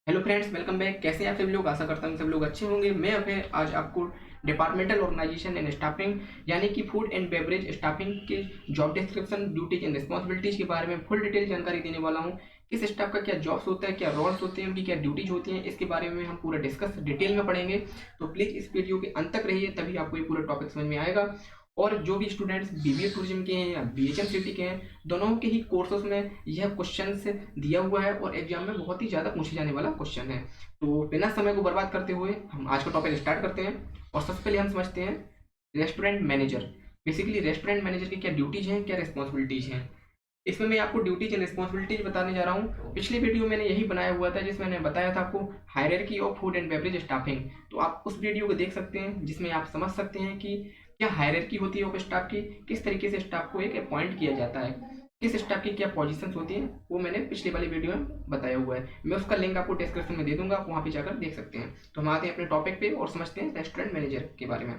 Hello friends, welcome back. कैसे हैं आप सभी लोग? आशा करता हूँ सब लोग अच्छे होंगे। मैं अभय आज आपको डिपार्टमेंटल ऑर्गेनाइजेशन एंड स्टाफिंग यानी कि फूड एंड बेवरेज स्टाफिंग के job description, duties and responsibilities के बारे में फुल डिटेल जानकारी देने वाला हूँ। किस स्टाफ का क्या जॉब्स होता है, क्या रोल्स होते हैं, उनकी क्या ड्यूटीज होती हैं, इसके बारे में हम पूरा डिस्कस डिटेल में पढ़ेंगे। तो प्लीज़ इस वीडियो के अंत तक रहिए, तभी आपको ये पूरा टॉपिक समझ में आएगा। और जो भी स्टूडेंट्स बीबीए टूरिज्म के हैं या बीएचएम सिटी के हैं, दोनों के ही कोर्सेज में यह क्वेश्चन दिया हुआ है और एग्जाम में बहुत ही ज़्यादा पूछे जाने वाला क्वेश्चन है। तो बिना समय को बर्बाद करते हुए हम आज का टॉपिक स्टार्ट करते हैं। और सबसे पहले हम समझते हैं restaurant manager. Basically restaurant manager की क्या ड्यूटीज हैं, क्या रिस्पॉन्सिबिलिटीज हैं। इसमें मैं आपको ड्यूटीज एंड रिस्पॉन्सिबिलिटीज बताने जा रहा हूँ। पिछली वीडियो मैंने यही बनाया हुआ था जिसमें मैंने बताया था आपको hierarchy of food and beverage staffing. तो आप उस वीडियो को देख सकते हैं जिसमें आप समझ सकते हैं कि क्या हायरार्की होती है ऑफ स्टाफ की, किस तरीके से स्टाफ को एक अपॉइंट किया जाता है, किस स्टाफ की क्या पोजीशंस होती हैं, वो मैंने पिछली वाली वीडियो में बताया हुआ है। मैं उसका लिंक आपको डिस्क्रिप्शन में दे दूंगा, आप वहाँ पे जाकर देख सकते हैं। तो हम आते हैं अपने टॉपिक पे और समझते हैं रेस्टोरेंट मैनेजर के बारे में।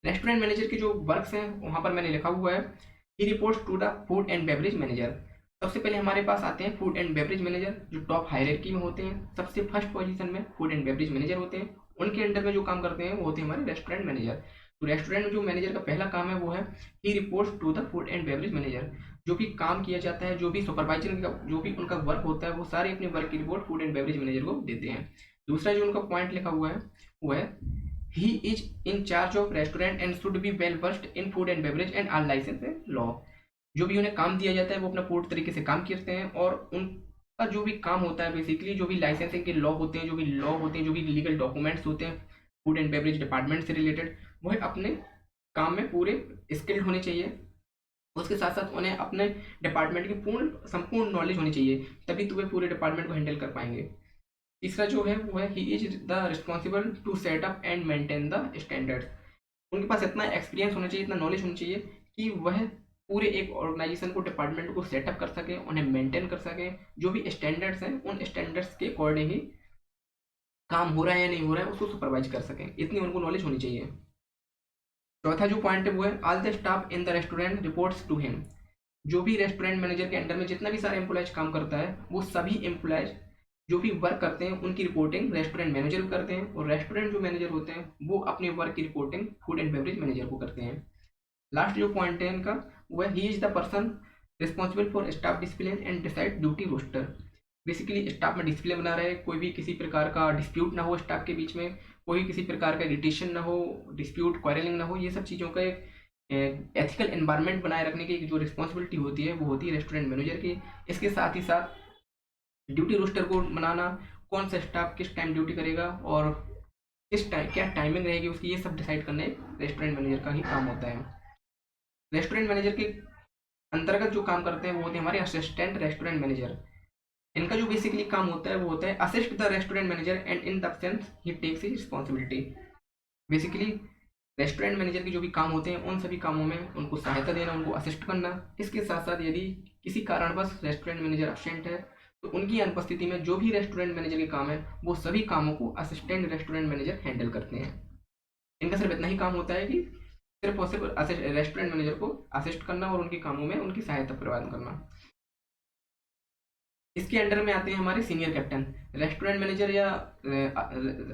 रेस्टोरेंट मैनेजर के जो वर्क्स हैं वहाँ पर मैंने लिखा हुआ है, he reports to the food and beverage manager. सबसे पहले हमारे पास आते हैं फूड एंड बेवरेज मैनेजर, जो टॉप हायरार्की में होते हैं। सबसे फर्स्ट पोजीशन में फूड एंड बेवरेज मैनेजर होते हैं। उनके अंडर में जो काम करते हैं वो होते हैं हमारे रेस्टोरेंट मैनेजर। तो रेस्टोरेंट में जो मैनेजर का पहला काम है वो है he reports to the food and beverage manager. जो भी काम किया जाता है, जो भी सुपरवाइजर का जो भी उनका वर्क होता है, वो सारे अपने वर्क की report food and beverage manager को देते हैं। दूसरा जो उनका पॉइंट लिखा हुआ है वो है he is in charge of restaurant and should be well versed in food and beverage and all license and law। जो भी उन्हें काम दिया जाता है वो अपना पूर्ण तरीके से काम करते हैं और उनका जो भी काम होता है, बेसिकली जो भी लाइसेंसिंग के लॉ होते हैं, जो भी लॉ होते हैं, जो भी लीगल डॉक्यूमेंट्स होते हैं फूड एंड बेवरेज डिपार्टमेंट से रिलेटेड, वो अपने काम में पूरे स्किल्ड होने चाहिए। उसके साथ साथ उन्हें अपने डिपार्टमेंट की पूर्ण संपूर्ण नॉलेज होनी चाहिए, तभी तो वे पूरे डिपार्टमेंट को हैंडल कर पाएंगे। तीसरा जो है वो है he is the responsible to set up and maintain the standards. उनके पास इतना एक्सपीरियंस होना चाहिए, इतना नॉलेज होनी चाहिए कि वह पूरे एक ऑर्गेनाइजेशन को, डिपार्टमेंट को सेटअप कर सके, उन्हें मेंटेन कर सके। जो भी स्टैंडर्ड्स हैं उन स्टैंडर्ड्स के अकॉर्डिंग ही काम हो रहा है या नहीं हो रहा है उसको सुपरवाइज कर सकें, इतनी उनको नॉलेज होनी चाहिए। चौथा जो पॉइंट है वो है all the staff in the restaurant reports to him. जो भी रेस्टोरेंट मैनेजर के अंडर में जितना भी सारे एम्प्लॉयज काम करता है, वो सभी एम्प्लॉयज जो भी वर्क करते हैं उनकी रिपोर्टिंग रेस्टोरेंट मैनेजर को करते हैं। और रेस्टोरेंट जो मैनेजर होते हैं वो अपने वर्क की reporting food and beverage manager को करते हैं। लास्ट जो पॉइंट है इनका वो है he is the person responsible for staff discipline and decide duty roster. Basically staff में डिसिप्लिन बना रहे, कोई भी किसी प्रकार का डिस्प्यूट ना हो स्टाफ के बीच में, कोई किसी प्रकार का इरिटेशन ना हो, डिस्प्यूट क्वारलिंग ना हो, ये सब चीज़ों का एक एथिकल एनवायरनमेंट बनाए रखने की जो रिस्पॉन्सिबिलिटी होती है वो होती है रेस्टोरेंट मैनेजर की। इसके साथ ही साथ ड्यूटी रोस्टर को बनाना, कौन सा स्टाफ किस टाइम ड्यूटी करेगा और किस टाइम क्या टाइमिंग रहेगी उसकी, ये सब डिसाइड करना एक रेस्टोरेंट मैनेजर का ही काम होता है। रेस्टोरेंट मैनेजर के अंतर्गत जो काम करते हैं वो होते हैं हमारे असिस्टेंट रेस्टोरेंट मैनेजर। इनका जो बेसिकली काम होता है वो होता है assist the restaurant manager and in the sense he takes his responsibility. Basically restaurant manager के जो भी काम होते हैं उन सभी कामों में उनको सहायता देना, उनको असिस्ट करना। इसके साथ साथ यदि किसी कारणवश रेस्टोरेंट मैनेजर एब्सेंट है तो उनकी अनुपस्थिति में जो भी रेस्टोरेंट मैनेजर के काम है वो सभी कामों को असिस्टेंट रेस्टोरेंट मैनेजर हैंडल करते हैं। इनका सिर्फ इतना ही काम होता है कि सिर्फ और सिर्फ रेस्टोरेंट मैनेजर को असिस्ट करना और उनके कामों में उनकी सहायता प्रदान करना। इसके अंडर में आते हैं हमारे सीनियर कैप्टन। रेस्टोरेंट मैनेजर या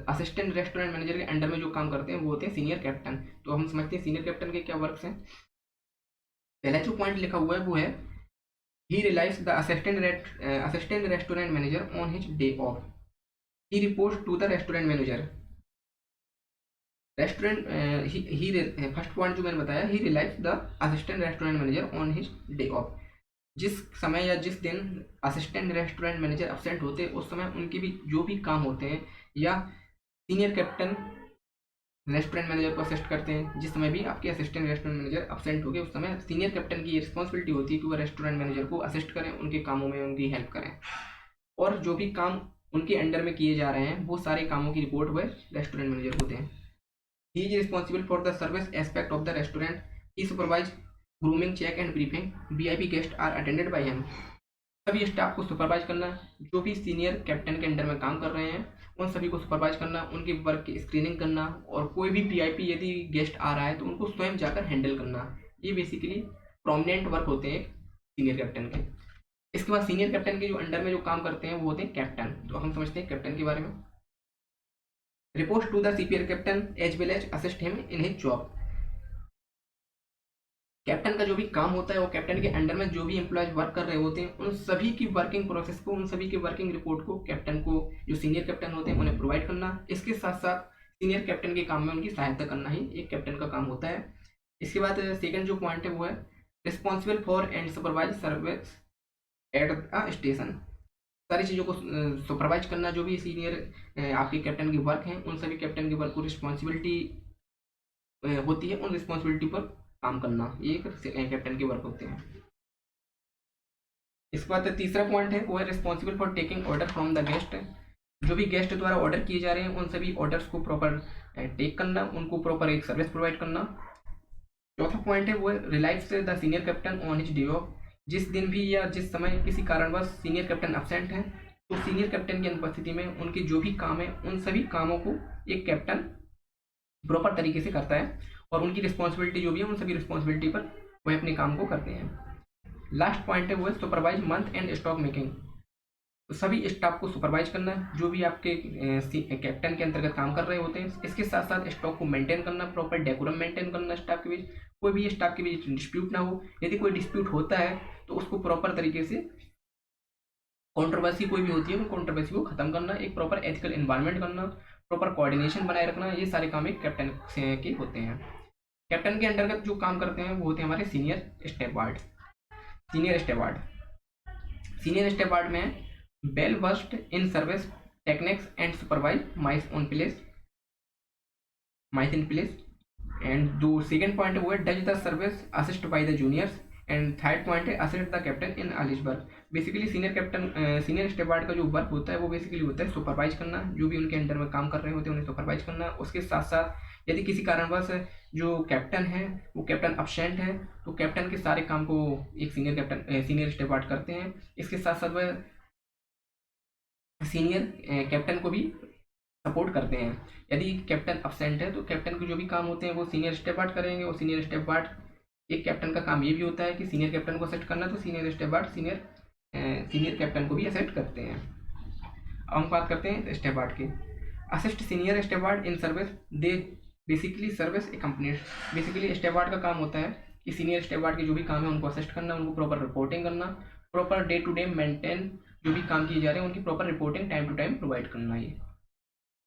असिस्टेंट रेस्टोरेंट मैनेजर के अंडर में जो काम करते हैं वो होते हैं सीनियर कैप्टन। तो हम समझते हैं सीनियर कैप्टन के क्या वर्क्स हैं। पहला जो पॉइंट लिखा हुआ है वो है he relieves the assistant restaurant manager on his day off. He reports to the restaurant manager. Restaurant he first point जो मैंने बताया, he relieves the assistant restaurant manager on his day off. जिस समय या जिस दिन असिस्टेंट रेस्टोरेंट मैनेजर एब्सेंट होते हैं उस समय उनके भी जो भी काम होते हैं, या सीनियर कैप्टन रेस्टोरेंट मैनेजर को असिस्ट करते हैं। जिस समय भी आपके असिस्टेंट रेस्टोरेंट मैनेजर एब्सेंट हो गए उस समय सीनियर कैप्टन की रिस्पॉन्सिबिलिटी होती है कि वह रेस्टोरेंट मैनेजर को असिस्ट करें, उनके कामों में उनकी हेल्प करें। और जो भी काम उनके अंडर में किए जा रहे हैं वो सारे कामों की रिपोर्ट वह रेस्टोरेंट मैनेजर को दें। He is responsible for the service aspect of the restaurant. He supervise grooming, check and briefing. VIP guest are attended by him. सभी स्टाफ को सुपरवाइज करना, जो भी सीनियर कैप्टन के अंडर में काम कर रहे हैं उन सभी को सुपरवाइज करना, उनके वर्क की स्क्रीनिंग करना, और कोई भी वीआईपी यदि गेस्ट आ रहा है तो उनको स्वयं जाकर हैंडल करना। ये बेसिकली प्रोमिनेंट वर्क होते हैं सीनियर कैप्टन के। इसके बाद सीनियर कैप्टन के जो अंडर में जो काम करते हैं वो होते हैं कैप्टन। तो हम समझते हैं कैप्टन के बारे में। Report to the CPR captain as well as assist him in his job. Captain का जो भी काम होता है वो कैप्टन के अंडर में जो भी एम्प्लॉयज वर्क कर रहे होते हैं उन सभी की वर्किंग प्रोसेस को, उन सभी की वर्किंग रिपोर्ट को कैप्टन को, जो सीनियर कैप्टन होते हैं उन्हें प्रोवाइड करना। इसके साथ साथ सीनियर कैप्टन के काम में उनकी सहायता करना ही एक कैप्टन का काम होता है। इसके बाद सेकंड जो पॉइंट है वो है responsible for and supervise service at a station. सारी चीज़ों को सुपरवाइज करना, जो भी सीनियर आपके कैप्टन की वर्क हैं उन सभी कैप्टन की वर्क को रिस्पॉन्सिबिलिटी होती है, उन रिस्पॉन्सिबिलिटी पर काम करना, ये एक कैप्टन की वर्क होते हैं। इसके बाद तीसरा पॉइंट है वो है responsible for taking order from the guest. जो भी गेस्ट द्वारा ऑर्डर किए जा रहे हैं उन सभी ऑर्डर्स को प्रॉपर टेक करना, उनको प्रॉपर एक सर्विस प्रोवाइड करना। चौथा पॉइंट है वो है relieves the senior captain on his day off. जिस दिन भी या जिस समय किसी कारणवश सीनियर कैप्टन एब्सेंट है तो सीनियर कैप्टन की अनुपस्थिति में उनके जो भी काम है उन सभी कामों को एक कैप्टन प्रॉपर तरीके से करता है और उनकी रिस्पॉन्सिबिलिटी जो भी है उन सभी रिस्पॉन्सिबिलिटी पर वह अपने काम को करते हैं। लास्ट पॉइंट है वो है supervise month and stock making. तो सभी स्टाफ को सुपरवाइज करना, जो भी आपके कैप्टन के अंतर्गत काम कर रहे होते हैं। इसके साथ साथ स्टॉक को मेंटेन करना, प्रॉपर डेकोरम मेंटेन करना स्टाफ के बीच, कोई भी स्टाफ के बीच डिस्प्यूट ना हो। यदि कोई डिस्प्यूट होता है तो उसको प्रॉपर तरीके से, कंट्रोवर्सी कोई भी होती है वो कंट्रोवर्सी को खत्म करना, एक प्रॉपर एथिकल एनवायरनमेंट करना, प्रॉपर कोऑर्डिनेशन बनाए रखना, ये सारे काम एक कैप्टन के होते हैं। कैप्टन के अंतर्गत जो काम करते हैं वो होते हैं हमारे senior steward. Senior steward senior steward में well versed in service techniques and supervise mise en place. And जो सेकंड पॉइंट है वो है does the service assist by the juniors. And third point है assist the captain in all his work. Basically senior steward का जो work होता है वो बेसिकली होता है सुपरवाइज करना, जो भी उनके अंडर में काम कर रहे होते हैं उन्हें सुपरवाइज करना। उसके साथ साथ यदि किसी कारणवश जो कैप्टन है वो कैप्टन अब्सेंट है तो कैप्टन के सारे काम को एक सीनियर स्टेवार्ड करते हैं। इसके साथ साथ वह सीनियर कैप्टन को भी सपोर्ट करते हैं। यदि कैप्टन अब्सेंट है तो कैप्टन के जो भी काम होते हैं वो सीनियर स्टेवार्ड करेंगे। और सीनियर स्टेवार्ड, एक कैप्टन का काम ये भी होता है कि सीनियर कैप्टन को असिस्ट करना, तो सीनियर स्टेवार्ड सीनियर कैप्टन को भी असिस्ट करते हैं। अब हम बात करते हैं स्टेवार्ड के। Assist senior steward in service, they basically service a company. Basically steward का काम होता है कि सीनियर स्टेवार्ड के जो भी काम है उनको असिस्ट करना, उनको प्रॉपर रिपोर्टिंग करना, proper day to day maintain जो भी काम किए जा रहे हैं उनकी proper reporting time to time provide करना। ये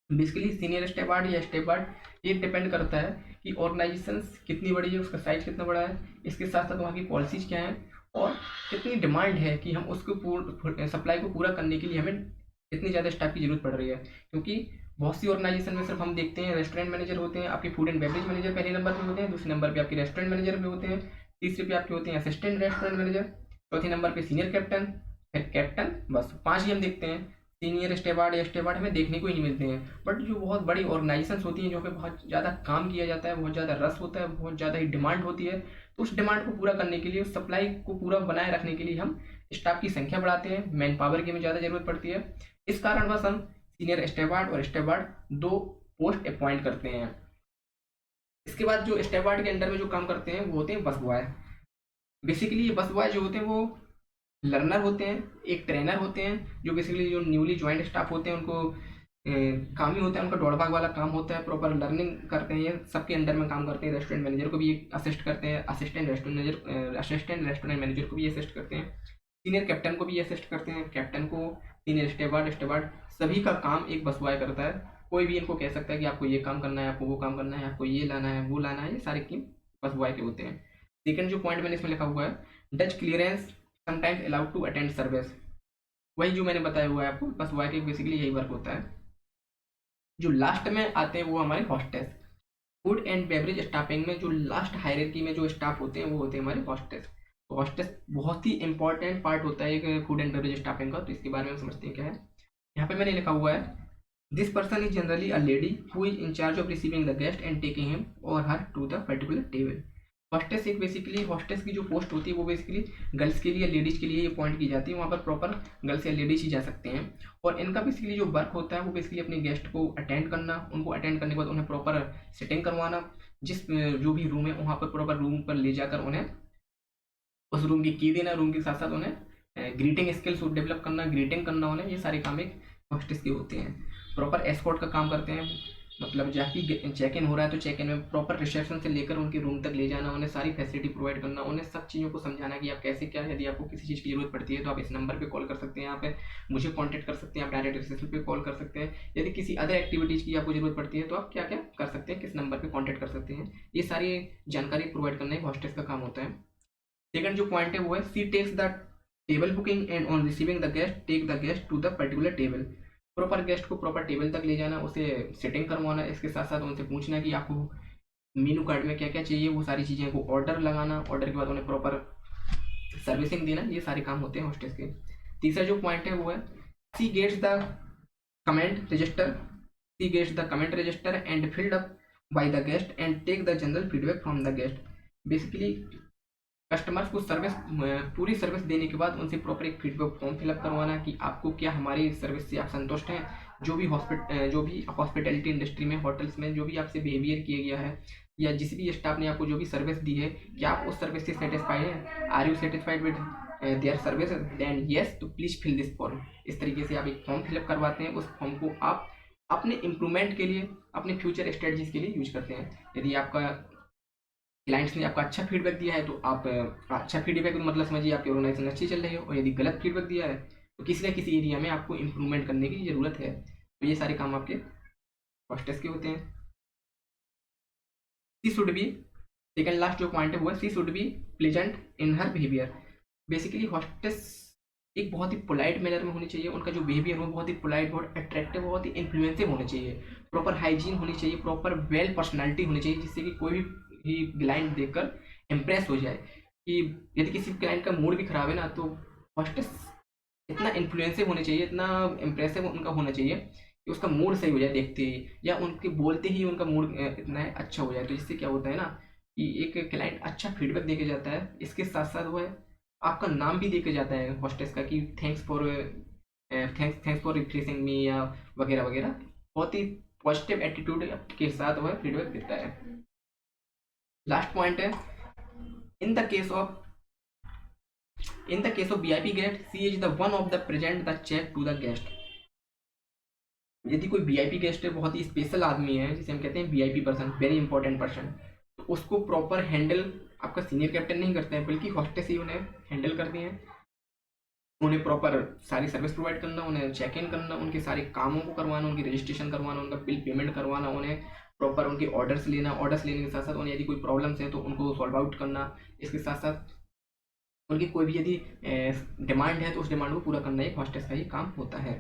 बेसिकली सीनियर स्टेवार्ड या स्टेवार्ड ये डिपेंड करता है कि ऑर्गेनाइजेशन कितनी बड़ी है, उसका साइज कितना बड़ा है, इसके साथ साथ वहाँ की पॉलिसीज क्या है और कितनी डिमांड है कि हम उसको सप्लाई को पूरा करने के लिए हमें इतनी ज़्यादा स्टाफ की जरूरत पड़ रही है। क्योंकि बहुत सी ऑर्गेनाइजेशन में सिर्फ हम देखते हैं रेस्टोरेंट मैनेजर होते हैं, आपके फूड एंड बेवरेज मैनेजर पहले नंबर पे होते हैं, दूसरे नंबर पे आपके रेस्टोरेंट मैनेजर पे होते हैं, तीसरे पे आपके होते हैं असिस्टेंट रेस्टोरेंट मैनेजर, चौथे नंबर पे सीनियर कैप्टन, फिर कैप्टन, बस 5 ही हम देखते हैं। सीनियर स्टेवार्ड या स्टेवार्ड हमें देखने को ही नहीं मिलते हैं। बट जो बहुत बड़ी ऑर्गेनाइजेशन होती हैं, जो पे बहुत ज़्यादा काम किया जाता है, बहुत ज़्यादा रस होता है, बहुत ज़्यादा ही डिमांड होती है, तो उस डिमांड को पूरा करने के लिए, उस सप्लाई को पूरा बनाए रखने के लिए हम स्टाफ की संख्या बढ़ाते हैं, मैन पावर की हमें ज़्यादा जरूरत पड़ती है। इस कारणवश हम सीनियर स्टेवार्ड और स्टेवार्ड 2 पोस्ट अपॉइंट करते हैं। इसके बाद जो स्टेवार्ड के अंडर में जो काम करते हैं वो होते हैं बस बॉय। बेसिकली ये बस बॉय जो होते हैं वो लर्नर होते हैं, एक ट्रेनर होते हैं, जो बेसिकली जो न्यूली ज्वाइंट स्टाफ होते हैं उनको काम ही होता है, उनका दौड़ भाग वाला काम होता है, प्रॉपर लर्निंग करते हैं, ये सबके अंडर में काम करते हैं। रेस्टोरेंट मैनेजर को भी असिस्ट करते हैं, असिस्टेंट रेस्टोरेंट मैनेजर को भी असिस्ट करते हैं, सीनियर कैप्टन को भी असिस्ट करते हैं, कैप्टन को, सीनियर स्टेवार्ड सभी का काम एक बस बॉय करता है। कोई भी इनको कह सकता है कि आपको ये काम करना है, आपको वो काम करना है, आपको ये लाना है, वो लाना है, ये सारे काम बस बॉय के होते हैं। सेकंड जो पॉइंट मैंने इसमें लिखा हुआ है Dutch clearance sometimes allowed to attend service. वही जो मैंने बताया हुआ है आपको, बस बॉय के बेसिकली यही वर्क होता है। जो लास्ट में आते हैं वो हमारे hostess. Food and beverage staffing में जो लास्ट हायरार्की में जो स्टाफ होते हैं वो होते हैं हमारे हॉस्टेस। तो हॉस्टेस बहुत ही इंपॉर्टेंट पार्ट होता है एक फूड एंड बेवरेज स्टाफिंग का। तो इसके बारे में समझते हैं क्या है। यहाँ पे मैंने लिखा हुआ है this person is generally a lady who is in charge of receiving the guest and taking him or her to the particular table. Hostess एक बेसिकली हॉस्टेस की जो पोस्ट होती है वो बेसिकली गर्ल्स के लिए, लेडीज के लिए ये पॉइंट की जाती है। वहाँ पर प्रॉपर गर्ल्स या लेडीज ही जा सकते हैं। और इनका बेसिकली जो वर्क होता है वो बेसिकली अपने गेस्ट को अटेंड करना, उनको अटेंड करने के बाद उन्हें प्रॉपर सिटिंग करवाना, जिस जो भी रूम है वहाँ पर प्रॉपर रूम पर ले जाकर उन्हें उस रूम की देना, रूम के साथ साथ उन्हें ग्रीटिंग स्किल्स डेवलप करना, ग्रीटिंग करना उन्हें, ये सारे काम एक हॉस्टेस के होते हैं। प्रॉपर एस्कॉर्ट का काम करते हैं, मतलब जब भी चेक इन हो रहा है तो चेक इन में प्रॉपर रिसेप्शन से लेकर उनके रूम तक ले जाना, उन्हें सारी फैसिलिटी प्रोवाइड करना, उन्हें सब चीज़ों को समझाना कि आप कैसे क्या है। यदि आपको किसी चीज़ की जरूरत पड़ती है तो आप इस नंबर पे कॉल कर सकते हैं, यहाँ पे मुझे कांटेक्ट कर सकते हैं, आप डायरेक्ट रिसेप्शन पे कॉल कर सकते हैं। यदि किसी अदर एक्टिविटीज़ की आपको जरूरत पड़ती है तो आप क्या क्या कर सकते हैं, किस नंबर पर कॉन्टैक्ट कर सकते हैं, ये सारी जानकारी प्रोवाइड करना एक हॉस्टेस का काम होता है। सेकंड जो पॉइंट है वो है she takes the table booking and on receiving the guest take the guest to the particular table. Proper guest को प्रॉपर टेबल तक ले जाना, उसे सेटिंग करवाना, इसके साथ साथ उनसे पूछना कि आपको मेनू कार्ड में क्या क्या चाहिए, वो सारी चीज़ें को ऑर्डर लगाना, ऑर्डर के बाद उन्हें प्रॉपर सर्विसिंग देना, ये सारे काम होते हैं हॉस्टेस के। तीसरा जो पॉइंट है वो है she gets the comment register she gets the comment register and filled up by the guest and take the general feedback from the guest. Basically customers को सर्विस, पूरी सर्विस देने के बाद उनसे प्रॉपर एक फीडबैक फॉर्म फिलअप करवाना कि आपको क्या हमारी सर्विस से आप संतुष्ट हैं, जो भी हॉस्पिटैलिटी इंडस्ट्री में, होटल्स में जो भी आपसे बिहेवियर किया गया है या जिस भी स्टाफ ने आपको जो भी सर्विस दी है, क्या आप उस सर्विस से सेटिस्फाइड हैं, are you satisfied with their service, then yes तो प्लीज फिल दिस फॉर्म। इस तरीके से आप एक फॉर्म फिलअप करवाते हैं, उस फॉर्म को आप अपने इम्प्रूवमेंट के लिए, अपने फ्यूचर स्ट्रेटजीज के लिए यूज करते हैं। यदि आपका क्लाइंट्स ने आपका अच्छा फीडबैक दिया है तो आप अच्छा फीडबैक मतलब समझिए आपकी ऑर्गेनाइजेशन अच्छी चल रही है, और यदि गलत फीडबैक दिया है तो किसी न किसी एरिया में आपको इम्प्रूवमेंट करने की ज़रूरत है। तो ये सारे काम आपके हॉस्टेस के होते हैं। She should be, second last जो पॉइंट है वो है she should be pleasant in her behaviour. Basically hostess एक बहुत ही पोलाइट मैनर में होनी चाहिए, उनका जो बिहेवियर हो बहुत ही पोलाइट, बहुत अट्रैक्टिव, बहुत ही इन्फ्लुएंसिव होने चाहिए, प्रॉपर हाइजीन होनी चाहिए, प्रॉपर वेल पर्सनैलिटी होनी चाहिए, जिससे कि कोई भी क्लाइंट देखकर इम्प्रेस हो जाए। कि यदि किसी क्लाइंट का मूड भी खराब है ना, तो हॉस्टेस इतना इन्फ्लुएंसिव होने चाहिए, इतना इम्प्रेसिव उनका होना चाहिए कि उसका मूड सही हो जाए देखते ही, या उनके बोलते ही उनका मूड इतना अच्छा हो जाए। तो इससे क्या होता है ना कि एक क्लाइंट अच्छा फीडबैक देके जाता है, इसके साथ साथ वो है आपका नाम भी देके जाता है हॉस्टेस का कि थैंक्स फॉर रिफ्रेशिंग मी या वगैरह वगैरह। बहुत ही पॉजिटिव एटीट्यूड के साथ वह फीडबैक देता है। लास्ट पॉइंट है in the case of VIP guest, she is the one of the present the check to the guest। यदि कोई VIP गेस्ट है, बहुत ही स्पेशल आदमी है, जिसे हम कहते हैं VIP person, very important person, तो उसको प्रॉपर हैंडल आपका सीनियर कैप्टन नहीं करते हैं, बल्कि हॉस्टेस ही उन्हें हैंडल करते हैं। उन्हें प्रॉपर सारी सर्विस प्रोवाइड करना, उन्हें चेक इन करना, उनके सारे कामों को करवाना, उनकी रजिस्ट्रेशन करवाना, उनका बिल पेमेंट करवाना, उन्हें प्रॉपर उनके ऑर्डर्स लेना, ऑर्डर्स लेने के साथ साथ उन्हें यदि कोई प्रॉब्लम्स है तो उनको सॉल्व आउट करना, इसके साथ साथ उनकी कोई भी यदि डिमांड है तो उस डिमांड को पूरा करना एक हॉस्टेस का ही काम होता है।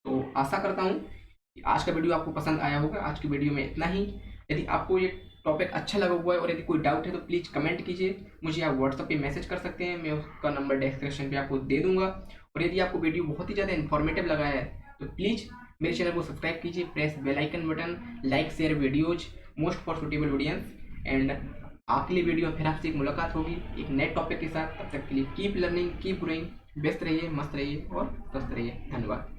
तो आशा करता हूँ कि आज का वीडियो आपको पसंद आया होगा। आज की वीडियो में इतना ही। यदि आपको ये टॉपिक अच्छा लगा हुआ है और यदि कोई डाउट है तो प्लीज़ कमेंट कीजिए, मुझे आप व्हाट्सएप पे मैसेज कर सकते हैं, मैं उसका नंबर डिस्क्रिप्शन पे आपको दे दूंगा। और यदि आपको वीडियो बहुत ही ज़्यादा इन्फॉर्मेटिव लगा है तो प्लीज़ मेरे चैनल को सब्सक्राइब कीजिए, press bell icon button, like share videos most for suitable audience. And अगली वीडियो में फिर आपसे एक मुलाकात होगी एक नए टॉपिक के साथ। तब तक के लिए कीप लर्निंग, कीप ग्रोइंग, व्यस्त रहिए, मस्त रहिए और स्वस्थ रहिए। धन्यवाद।